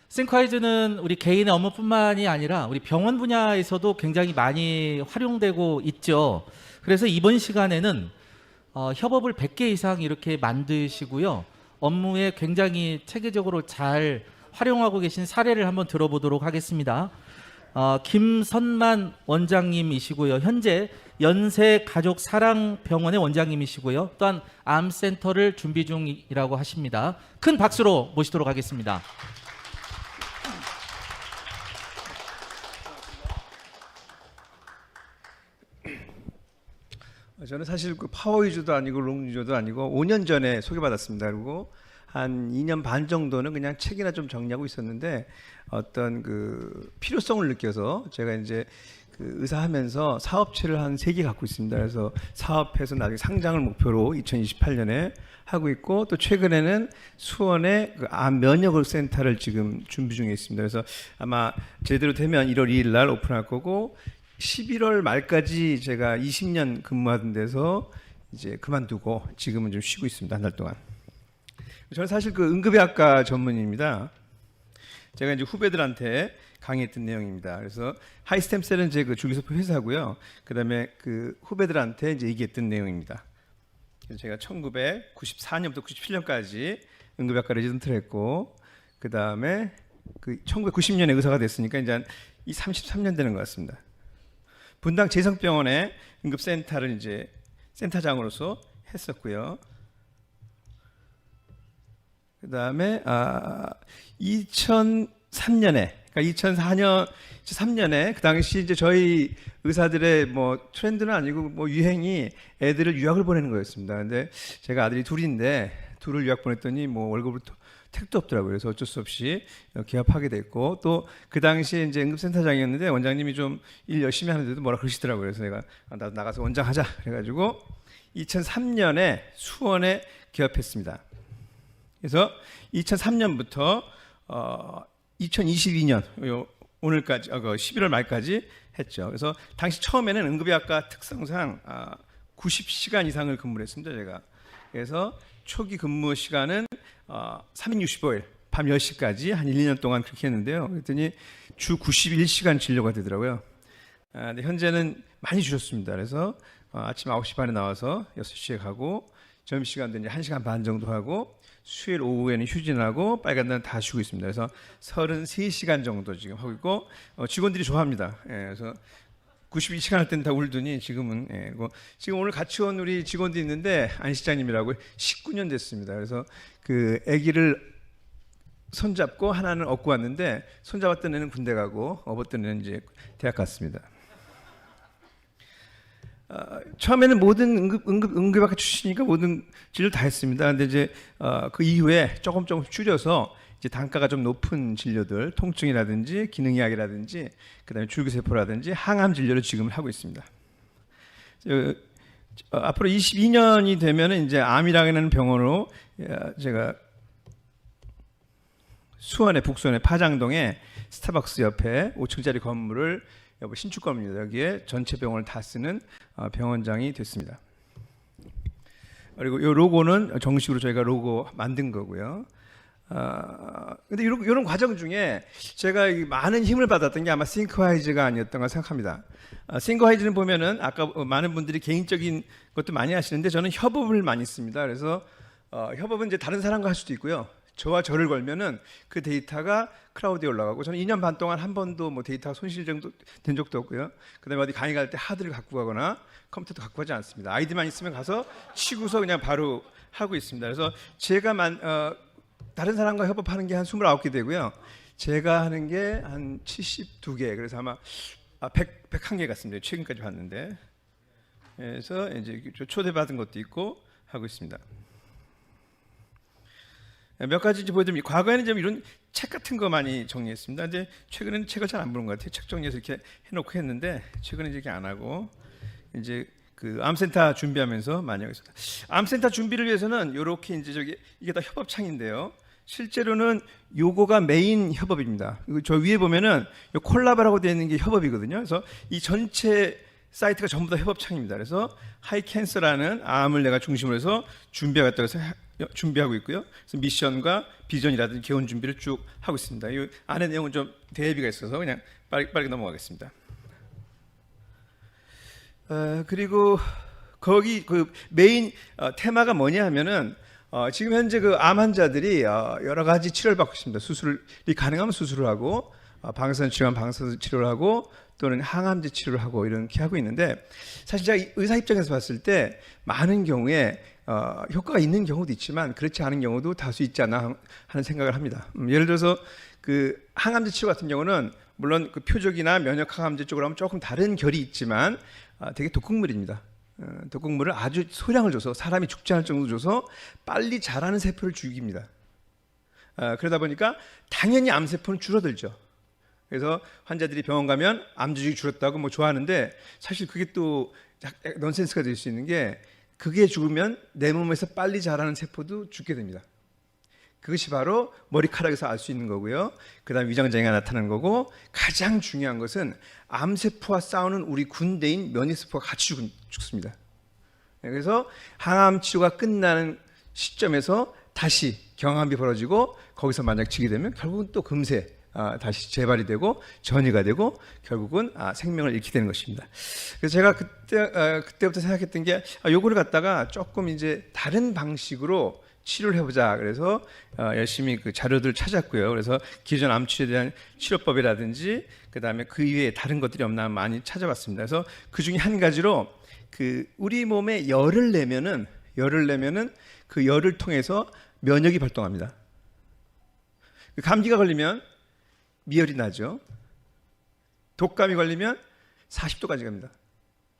싱크와이즈는 우리 개인의 업무뿐만이 아니라 우리 병원 분야에서도 굉장히 많이 활용되고 있죠. 그래서 이번 시간에는 협업을 100개 이상 이렇게 만드시고요. 업무에 굉장히 체계적으로 잘 활용하고 계신 사례를 한번 들어보도록 하겠습니다. 김선만 원장님이시고요. 현재 연세가족사랑병원의 원장님이시고요. 또한 암센터를 준비 중이라고 하십니다. 큰 박수로 모시도록 하겠습니다. 저는 사실 그 파워유저도 아니고 롱유저도 아니고 5년 전에 소개받았습니다. 그리고 한 2년 반 정도는 그냥 책이나 좀 정리하고 있었는데 어떤 그 필요성을 느껴서 제가 이제 그 의사하면서 사업체를 한 3개 갖고 있습니다. 그래서 사업해서 나중에 상장을 목표로 2028년에 하고 있고, 또 최근에는 수원에 그 암 면역을 센터를 지금 준비 중에 있습니다. 그래서 아마 제대로 되면 1월 2일 날 오픈할 거고, 11월 말까지 제가 20년 근무하던 데서 이제 그만두고 지금은 좀 쉬고 있습니다. 한 달 동안. 저는 사실 그 응급의학과 전문입니다. 제가 이제 후배들한테 강의했던 내용입니다. 그래서 하이스템셀은 제 그 줄기세포 회사고요. 그다음에 그 후배들한테 이제 얘기했던 내용입니다. 그래서 제가 1994년부터 97년까지 응급의학과 레지던트를 했고, 그다음에 그 1990년에 의사가 됐으니까 이제 한 33년 되는 것 같습니다. 분당 재성병원의 응급센터를 이제 센터장으로서 했었고요. 그 다음에 2003년에, 그러니까 2003년에 그 당시 이제 저희 의사들의 뭐 트렌드는 아니고 뭐 유행이 애들을 유학을 보내는 거였습니다. 근데 제가 아들이 둘인데 둘을 유학 보냈더니 뭐 월급을 택도 없더라고요. 그래서 어쩔 수 없이 개업하게 됐고, 또 그 당시에 이제 응급센터장이었는데 원장님이 좀 일 열심히 하는데도 뭐라 그러시더라고요. 그래서 내가 나도 나가서 원장 하자 그래가지고 2003년에 수원에 개업했습니다. 그래서 2003년부터 2022년 오늘까지 11월 말까지 했죠. 그래서 당시 처음에는 응급의학과 특성상 90시간 이상을 근무를 했습니다. 제가. 그래서 초기 근무 시간은 365일 밤 10시까지 한 1, 2년 동안 그렇게 했는데요. 그랬더니 주 91시간 진료가 되더라고요. 근데 현재는 많이 줄였습니다. 그래서 아침 9시 반에 나와서 6시에 가고, 점심시간도 이제 1시간 반 정도 하고, 수요일 오후에는 휴진하고, 빨간 날은 다 쉬고 있습니다. 그래서 33시간 정도 지금 하고 있고, 직원들이 좋아합니다. 그래서 92시간 할 때는 다 울더니 지금은 지금 오늘 같이 온 우리 직원도 있는데 안 시장님이라고 19년 됐습니다. 그래서 그 아기를 손잡고 하나는 업고 왔는데, 손잡았던 애는 군대 가고 업었던 애는 이제 대학 갔습니다. 처음에는 모든 응급의학과 출신이니까 모든 진료 다 했습니다. 근데 이제 그 이후에 조금 줄여서 이제 단가가 좀 높은 진료들, 통증이라든지 기능의학이라든지 그다음에 줄기세포라든지 항암 진료를 지금 하고 있습니다. 앞으로 22년이 되면은 이제 암이라는 병원으로 제가 수원의 북수원의 파장동에 스타벅스 옆에 5층짜리 건물을 신축 건물입니다. 여기에 전체 병원을 다 쓰는 병원장이 됐습니다. 그리고 이 로고는 정식으로 저희가 로고 만든 거고요. 근데 이런 과정 중에 제가 많은 힘을 받았던 게 아마 싱크와이즈가 아니었던가 생각합니다. 싱크와이즈는 보면은 아까 많은 분들이 개인적인 것도 많이 하시는데 저는 협업을 많이 씁니다. 그래서 협업은 이제 다른 사람과 할 수도 있고요. 저와 저를 걸면은 그 데이터가 클라우드에 올라가고, 저는 2년 반 동안 한 번도 뭐 데이터가 손실 정도 된 적도 없고요. 그다음에 어디 강의 갈 때 하드를 갖고 가거나 컴퓨터도 갖고 가지 않습니다. 아이디만 있으면 가서 치고서 그냥 바로 하고 있습니다. 그래서 제가 다른 사람과 협업하는 게 한 29개 되고요. 제가 하는 게 한 72개. 그래서 아마 101개 같습니다. 최근까지 봤는데. 그래서 이제 초대받은 것도 있고 하고 있습니다. 몇 가지 보여드립니다. 과거에는 좀 이런 책 같은 거 많이 정리했습니다. 근데 최근에는 책을 잘 안 보는 것 같아요. 책 정리해서 이렇게 해놓고 했는데 최근에 이렇게 안 하고 이제 그 암센터 준비하면서 많이 하고 있습니다. 암센터 준비를 위해서는 이렇게 이제 이게 다 협업창인데요. 실제로는 요거가 메인 협업입니다. 저 위에 보면은 요 콜라보라고 되어 있는 게 협업이거든요. 그래서 이 전체 사이트가 전부 다 협업창입니다. 그래서 하이캔서라는 암을 내가 중심으로 해서 준비하겠다고 해서 준비하고 있고요. 그래서 미션과 비전이라든지 개원 준비를 쭉 하고 있습니다. 이 안에 내용은 좀 대비가 있어서 그냥 빠르게 넘어가겠습니다. 그리고 거기 그 메인 테마가 뭐냐 하면은 지금 현재 그 암 환자들이 여러 가지 치료를 받고 있습니다. 수술이 가능하면 수술을 하고 방사선 치료하면 방사선 치료를 하고 또는 항암제 치료를 하고 이렇게 하고 있는데 사실 제가 의사 입장에서 봤을 때 많은 경우에 효과가 있는 경우도 있지만 그렇지 않은 경우도 다수 있지 않나 하는 생각을 합니다. 예를 들어서 그 항암제 치료 같은 경우는 물론 그 표적이나 면역 항암제 쪽으로 하면 조금 다른 결이 있지만 되게 독극물입니다. 독극물을 아주 소량을 줘서 사람이 죽지 않을 정도 줘서 빨리 자라는 세포를 죽입니다. 그러다 보니까 당연히 암세포는 줄어들죠. 그래서 환자들이 병원 가면 암조직이 줄었다고 뭐 좋아하는데 사실 그게 또 넌센스가 될 수 있는 게 그게 죽으면 내 몸에서 빨리 자라는 세포도 죽게 됩니다. 그것이 바로 머리카락에서 알 수 있는 거고요. 그 다음에 위장장애가 나타나는 거고 가장 중요한 것은 암세포와 싸우는 우리 군대인 면역세포가 같이 죽습니다. 그래서 항암 치료가 끝나는 시점에서 다시 경암이 벌어지고 거기서 만약 지게 되면 결국은 또 금세 다시 재발이 되고 전이가 되고 결국은 생명을 잃게 되는 것입니다. 그래서 제가 그때부터 생각했던 게 요거를 갖다가 조금 이제 다른 방식으로 치료를 해보자. 그래서 열심히 그 자료들을 찾았고요. 그래서 기존 암 치료에 대한 치료법이라든지 그 다음에 그 이외에 다른 것들이 없나 많이 찾아봤습니다. 그래서 그 중에 한 가지로 그 우리 몸에 열을 내면은 그 열을 통해서 면역이 발동합니다. 감기가 걸리면 미열이 나죠. 독감이 걸리면 40도까지 갑니다.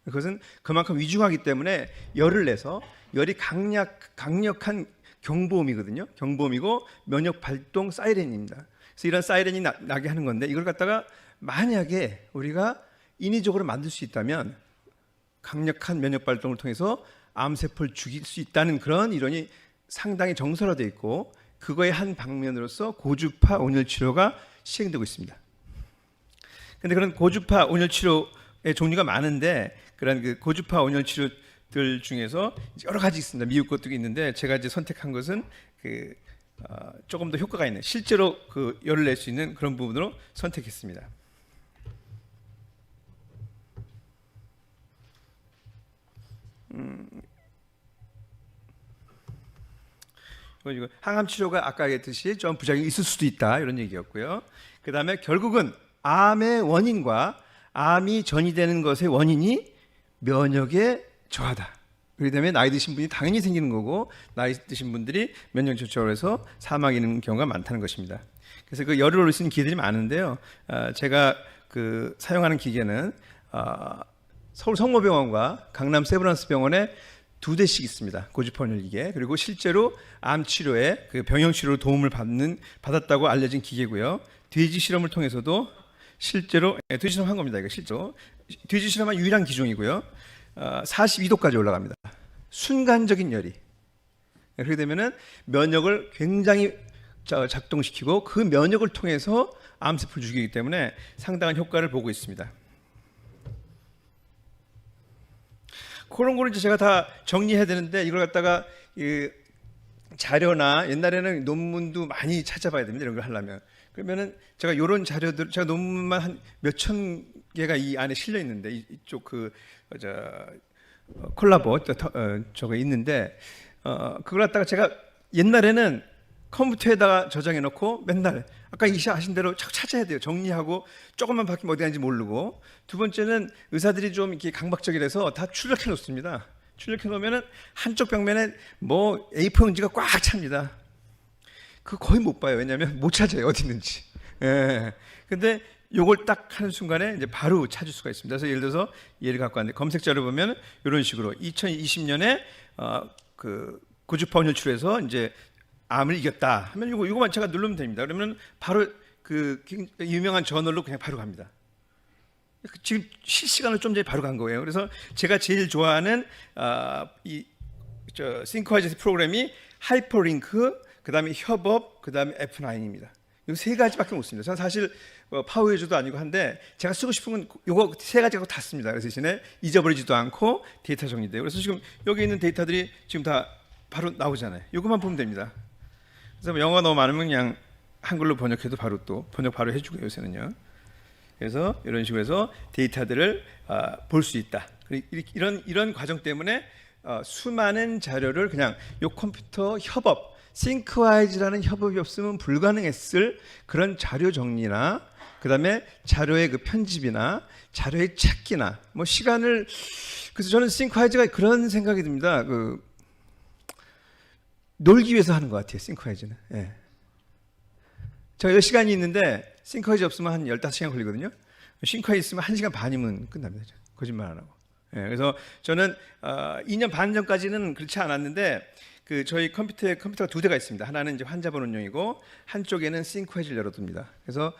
그것은 그만큼 위중하기 때문에 열을 내서 열이 강력한 경보음이거든요. 경보음이고 면역 발동 사이렌입니다. 그래서 이런 사이렌이 나게 하는 건데 이걸 갖다가 만약에 우리가 인위적으로 만들 수 있다면 강력한 면역 발동을 통해서 암세포를 죽일 수 있다는 그런 이론이 상당히 정설화되어 있고 그거의 한 방면으로서 고주파 온열 치료가 시행되고 있습니다. 그런데 그런 고주파 온열 치료의 종류가 많은데 그런 그 고주파 온열 치료들 중에서 여러 가지 있습니다. 미국 것도 있는데 제가 이제 선택한 것은 그 조금 더 효과가 있는 실제로 그 열을 낼 수 있는 그런 부분으로 선택했습니다. 이거 항암 치료가 아까 얘기했듯이 좀 부작용이 있을 수도 있다 이런 얘기였고요. 그 다음에 결국은 암의 원인과 암이 전이되는 것의 원인이 면역의 저하다. 그렇기 때문에 나이 드신 분이 당연히 생기는 거고 나이 드신 분들이 면역 저하로 해서 사망이 있는 경우가 많다는 것입니다. 그래서 그 열을 올릴 수 있는 기계들이 많은데요. 제가 그 사용하는 기계는 서울 성모병원과 강남 세브란스 병원에 2대씩 있습니다. 고주파 온열 기계. 그리고 실제로 암 치료에 그 병형 치료로 도움을 받았다고 알려진 기계고요. 돼지 실험을 통해서도 실제로 돼지 실험한 겁니다. 이거 실제로 돼지 실험한 유일한 기종이고요. 42도까지 올라갑니다. 순간적인 열이. 그렇게 되면은 면역을 굉장히 작동시키고 그 면역을 통해서 암세포를 죽이기 때문에 상당한 효과를 보고 있습니다. 그런 거를 이제 제가 다 정리해야 되는데 이걸 갖다가 자료나 옛날에는 논문도 많이 찾아봐야 됩니다. 이런 걸 하려면. 그러면은 제가 이런 자료들 제가 논문만 한 몇천 개가 이 안에 실려 있는데 이쪽 콜라보 저거 있는데 그걸 갖다가 제가 옛날에는 컴퓨터에다가 저장해 놓고 맨날 아까 하신 대로 찾아야 돼요. 정리하고 조금만 바뀌면 어디 가는지 모르고. 두 번째는 의사들이 좀 이렇게 강박적이라서 다 출력해 놓습니다. 출력해 놓으면은 한쪽 벽면에 뭐 A4 용지가 꽉 찹니다. 그거 거의 못 봐요. 왜냐하면 못 찾아요. 어디 있는지. 예. 근데 요걸 딱 하는 순간에 이제 바로 찾을 수가 있습니다. 그래서 예를 들어서 얘를 갖고 왔는데 검색자를 보면 이런 식으로 2020년에 그 고주파 온열 치료에서 이제 암을 이겼다 하면 이거만 제가 누르면 됩니다. 그러면 바로 그 유명한 저널로 그냥 바로 갑니다. 지금 실시간으로 좀 전에 바로 간 거예요. 그래서 제가 제일 좋아하는 싱크화이즈 프로그램이 하이퍼링크, 그 다음에 협업, 그 다음에 F9입니다. 이 세 가지밖에 못 씁니다. 저는 사실 파워유저도 아니고 한데 제가 쓰고 싶은 건 이거 세 가지가 다 씁니다. 그래서 대신에 잊어버리지도 않고 데이터 정리돼요. 그래서 지금 여기 있는 데이터들이 지금 다 바로 나오잖아요. 이것만 보면 됩니다. 그래서 뭐 영어가 너무 많으면 그냥 한글로 번역해도 바로 또 번역 바로 해주고요, 요새는요. 그래서 이런 식으로 해서 데이터들을 볼 수 있다. 이런 과정 때문에 수많은 자료를 그냥 요 컴퓨터 협업, 싱크와이즈라는 협업이 없으면 불가능했을 그런 자료 정리나 그다음에 자료의 그 편집이나 자료의 찾기나 뭐 시간을, 그래서 저는 싱크와이즈가 그런 생각이 듭니다. 그 놀기 위해서 하는 것 같아요, 싱크와이즈는. 예. 제가 10시간이 있는데 싱크와이즈 없으면 한 15시간 걸리거든요. 싱크와이즈 있으면 1시간 반이면 끝납니다. 거짓말 안 하고. 예, 그래서 저는 2년 반 전까지는 그렇지 않았는데 그 저희 컴퓨터가 두 대가 있습니다. 하나는 이제 환자 번호용이고 한쪽에는 싱크와이즈를 열어둡니다. 그래서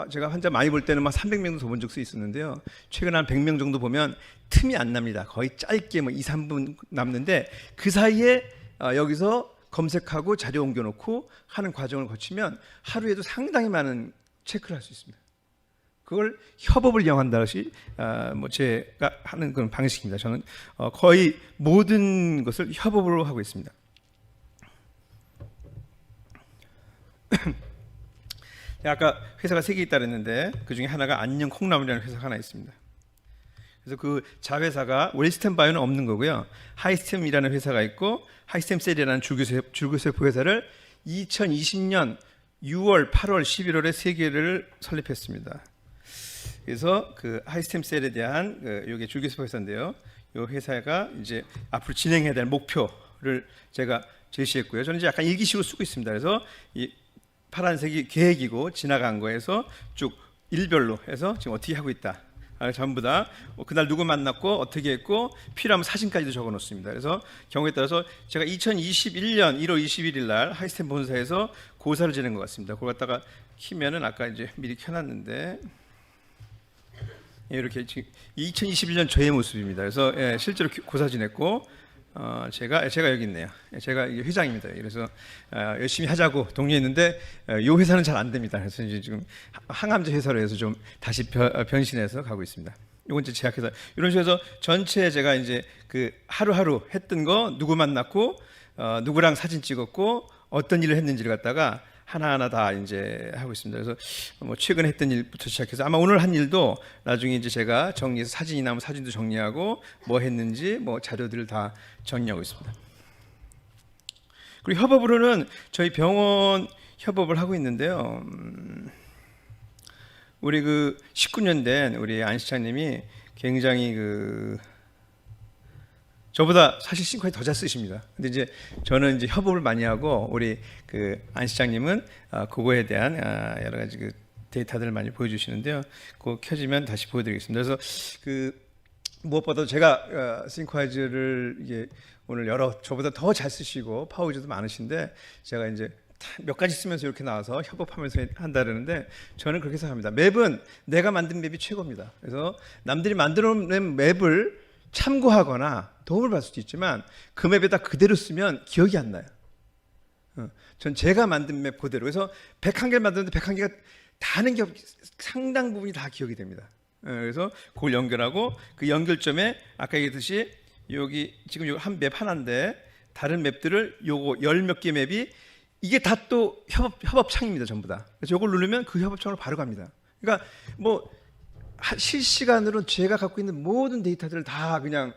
제가 환자 많이 볼 때는 막 300명도 더 본 적도 있었는데요. 최근 한 100명 정도 보면 틈이 안 납니다. 거의 짧게 뭐 2, 3분 남는데 그 사이에 여기서 검색하고 자료 옮겨놓고 하는 과정을 거치면 하루에도 상당히 많은 체크를 할 수 있습니다. 그걸 협업을 이용한다 것이 뭐 제가 하는 그런 방식입니다. 저는 거의 모든 것을 협업으로 하고 있습니다. 아까 회사가 3개 있다 그랬는데 그 중에 하나가 안녕 콩나물이라는 회사가 하나 있습니다. 그래서 그 자회사가 웰스턴 바이오는 없는 거고요. 하이스템이라는 회사가 있고 하이스템 셀이라는 줄기세포 회사를 2020년 6월, 8월, 11월에 3개를 설립했습니다. 그래서 그 하이스템 셀에 대한 이게 줄기세포 회사인데요. 이 회사가 이제 앞으로 진행해야 될 목표를 제가 제시했고요. 저는 이제 약간 일기식으로 쓰고 있습니다. 그래서 이 파란색이 계획이고 지나간 거에서 쭉 일별로 해서 지금 어떻게 하고 있다. 전부 다 그날 누구 만났고 어떻게 했고 필요하면 사진까지도 적어 놓습니다. 그래서 경우에 따라서 제가 2021년 1월 21일 날 하이스템 본사에서 고사를 지낸 것 같습니다. 그걸 갖다가 키면은 아까 이제 미리 켜놨는데 이렇게 지금 2021년 저의 모습입니다. 그래서 실제로 고사 지냈고 제가 여기 있네요. 제가 회장입니다. 그래서 열심히 하자고 독려했는데 이 회사는 잘 안 됩니다. 그래서 이제 지금 항암제 회사로 해서 좀 다시 변신해서 가고 있습니다. 이건 이제 제약회사 이런 식으로 해서 전체 제가 이제 그 하루하루 했던 거 누구 만났고 누구랑 사진 찍었고 어떤 일을 했는지를 갖다가 하나하나 다 이제 하고 있습니다. 그래서 뭐 최근 했던 일부터 시작해서 아마 오늘 한 일도 나중에 이제 제가 정리해서 사진이 나오면 사진도 정리하고 뭐 했는지 뭐 자료들을 다 정리하고 있습니다. 그리고 협업으로는 저희 병원 협업을 하고 있는데요. 우리 그 19년 된 우리 안 시장님이 굉장히 저보다 사실 싱크와이즈 더 잘 쓰십니다. 근데 이제 저는 이제 협업을 많이 하고 우리 그 안 시장님은 그거에 대한 여러 가지 그 데이터들을 많이 보여주시는데요. 그거 켜지면 다시 보여드리겠습니다. 그래서 그 무엇보다도 제가 싱크와이즈를 이게 오늘 저보다 더 잘 쓰시고 파워 유저도 많으신데 제가 이제 몇 가지 쓰면서 이렇게 나와서 협업하면서 한다 그러는데 저는 그렇게 생각합니다. 맵은 내가 만든 맵이 최고입니다. 그래서 남들이 만들어낸 맵을 참고하거나 도움을 받을 수도 있지만 그 맵에다 그대로 쓰면 기억이 안 나요. 전 제가 만든 맵 그대로 해서 101개를 만드는데 101개가 다 하는 게 상당 부분이 다 기억이 됩니다. 그래서 그걸 연결하고 그 연결점에 아까 얘기했듯이 여기 지금 요 한 맵 하나인데 다른 맵들을 요거 10몇 개 맵이 이게 다 또 협업창입니다. 전부 다. 그래서 요걸 누르면 그 협업창으로 바로 갑니다. 그러니까 뭐 실시간으로 제가 갖고 있는 모든 데이터들을 다 그냥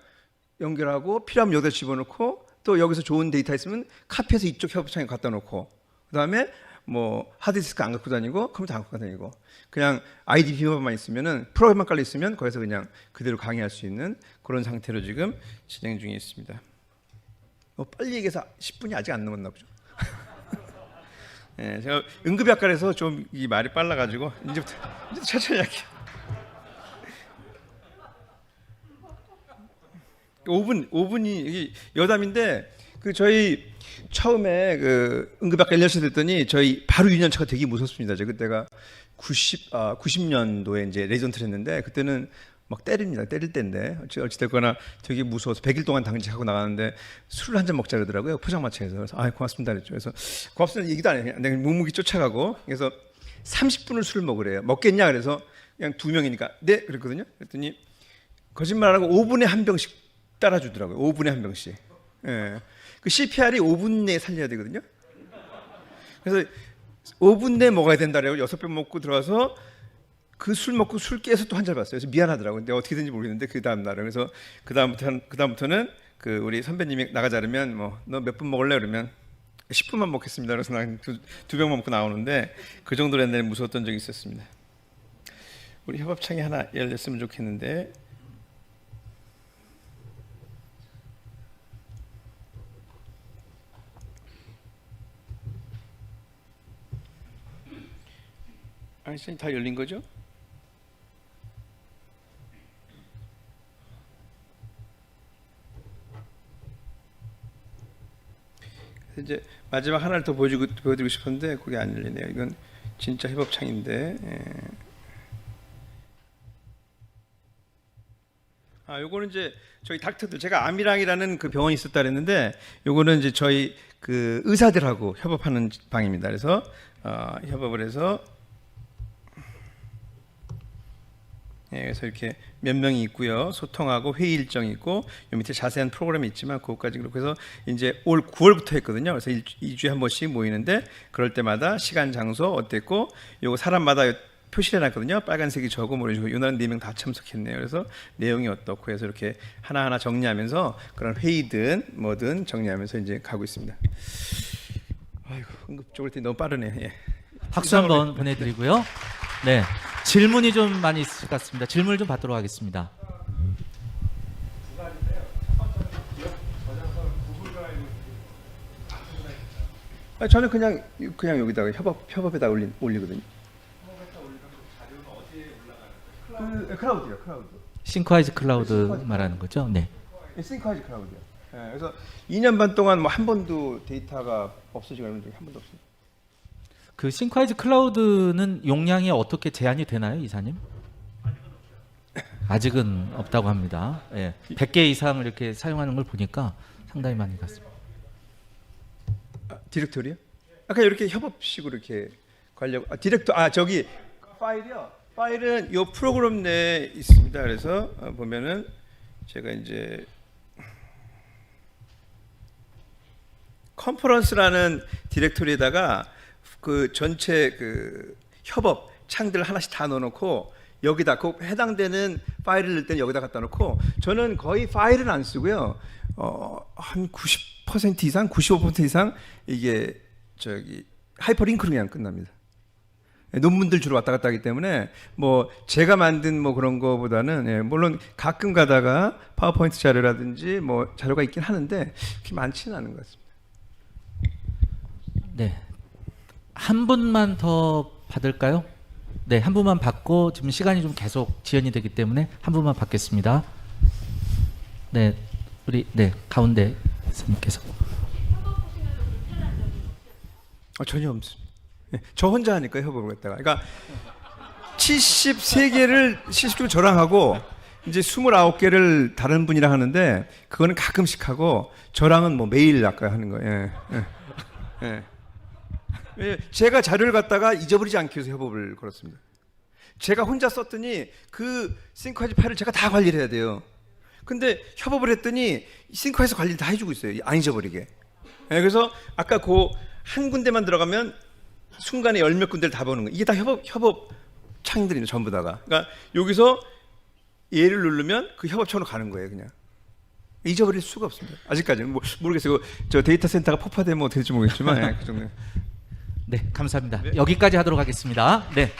연결하고 필요하면 여기다 집어넣고 또 여기서 좋은 데이터 있으면 카피해서 이쪽 협업창에 갖다 놓고 그다음에 뭐 하드디스크 안 갖고 다니고 컴퓨터 안 갖고 다니고 그냥 아이디 비밀번호만 있으면은 프로그램만 깔려 있으면 거기서 그냥 그대로 강의할 수 있는 그런 상태로 지금 진행 중에 있습니다. 빨리 얘기해서 10분이 아직 안 넘었나 보죠. 제가 응급약관에서 좀 이 말이 빨라가지고 이제부터 천천히 할게요. 5분이 여담인데 그 저희 처음에 그 응급약관 1년차 됐더니 저희 바로 2년차가 되게 무섭습니다. 제가 그때가 90년도에 이제 레지던트를 했는데 그때는 막 때릴 때인데 어찌됐거나 되게 무서워서 100일 동안 당직하고 나가는데 술을 한 잔 먹자 그러더라고요. 포장마차에서. 그래서 고맙습니다 그랬죠. 그래서 고맙습니다 얘기도 안 해요. 내가 묵묵히 쫓아가고 그래서 30분을 술을 먹으래요. 먹겠냐 그래서 그냥 2명이니까 네 그랬거든요. 그랬더니 거짓말하고 5분에 한 병씩 따라주더라고요. 5분에 한 병씩. 예. 그 CPR이 5분 내에 살려야 되거든요. 그래서 5분 내에 먹어야 된다라고 6병 먹고 들어가서 그 술 먹고 술 깨서 또 한 잔 봤어요. 그래서 미안하더라고요. 근데 어떻게 된지 모르겠는데 그 다음 날은 그래서 그 다음부터는 그 우리 선배님이 나가자 그러면 뭐 너 몇 분 먹을래 그러면 10분만 먹겠습니다. 그래서 난 두 병만 먹고 나오는데 그 정도로 옛날에 무서웠던 적이 있었습니다. 우리 협업창이 하나 열렸으면 좋겠는데. 아니, 다 열린 거죠? 그래서 이제 마지막 하나를 더 보여드리고 싶었는데 그게 안 열리네요. 이건 진짜 협업창인데. 요거는 이제 저희 닥터들, 제가 아미랑이라는 그 병원이 있었다 그랬는데 요거는 이제 저희 그 의사들하고 협업하는 방입니다. 그래서 협업을 해서 그래서 이렇게 몇 명이 있고요. 소통하고 회의 일정이 있고 요 밑에 자세한 프로그램이 있지만 그것까지 그렇고 해서 이제 올 9월부터 했거든요. 그래서 2주에 한 번씩 모이는데 그럴 때마다 시간, 장소 어땠고 요거 사람마다 표시해 놨거든요. 빨간색이 저고 뭐 이런 요나는 4명 다 참석했네요. 그래서 내용이 어떻고 해서 이렇게 하나하나 정리하면서 그런 회의든 뭐든 정리하면서 이제 가고 있습니다. 아이고, 응급적으로 너무 빠르네. 예. 박수 한번 보내드리고요. 네, 질문이 좀 많이 있을 것 같습니다. 질문을 좀 받도록 하겠습니다. 저는 그냥 여기다가 협업에다 올리거든요. 클라우드요. 싱크와이즈 클라우드 말하는 거죠? 네. 싱크와이즈 클라우드요. 그래서 2년 반 동안 뭐 한 번도 데이터가 없어지거나 이런 적이 한 번도 없어요. 그 싱크와이즈 클라우드는 용량이 어떻게 제한이 되나요, 이사님? 아직은 없다고 합니다. 예. 100개 이상을 이렇게 사용하는 걸 보니까 상당히 많이 갔습니다. 디렉토리요? 아까 이렇게 협업식으로 이렇게 관리하고 저기 파일은 이 프로그램 내에 있습니다. 그래서 보면은 제가 이제 컨퍼런스라는 디렉토리에다가 그 전체 그 협업 창들 하나씩 다 넣어놓고 여기다 그 해당되는 파일을 넣을 때는 여기다 갖다 놓고 저는 거의 파일은 안 쓰고요. 한 90% 이상, 95% 이상 이게 저기 하이퍼링크로 그냥 끝납니다. 논문들 주로 왔다 갔다 하기 때문에 뭐 제가 만든 뭐 그런 거보다는 물론 가끔 가다가 파워포인트 자료라든지 뭐 자료가 있긴 하는데 그렇게 많지는 않은 것 같습니다. 네, 한 분만 더 받을까요? 네, 한 분만 받고 지금 시간이 좀 계속 지연이 되기 때문에 한 분만 받겠습니다. 네, 우리 가운데 선생님께서. 전혀 없습니다. 저 혼자 하니까 협업을 했다가 그러니까 73개를 실수로 저랑 하고 이제 29개를 다른 분이랑 하는데 그거는 가끔씩 하고 저랑은 뭐 매일 아까 하는 거예요. 제가 자료를 갖다가 잊어버리지 않기 위해서 협업을 걸었습니다. 제가 혼자 썼더니 그 싱크와이즈 파일을 제가 다 관리를 해야 돼요. 근데 협업을 했더니 싱크와이즈 관리를 다 해주고 있어요. 안 잊어버리게. 그래서 아까 그 한 군데만 들어가면 순간에 10몇 군데를 다 보는 거예요. 이게 다 협업 창들이네 전부 다가. 그러니까 여기서 얘를 누르면 그 협업창으로 가는 거예요. 그냥 잊어버릴 수가 없습니다. 아직까지는 모르겠어요. 저 데이터 센터가 폭파되면 어떻게 될지 모르겠지만 그 정도. 네, 감사합니다. 네. 여기까지 하도록 하겠습니다. 네.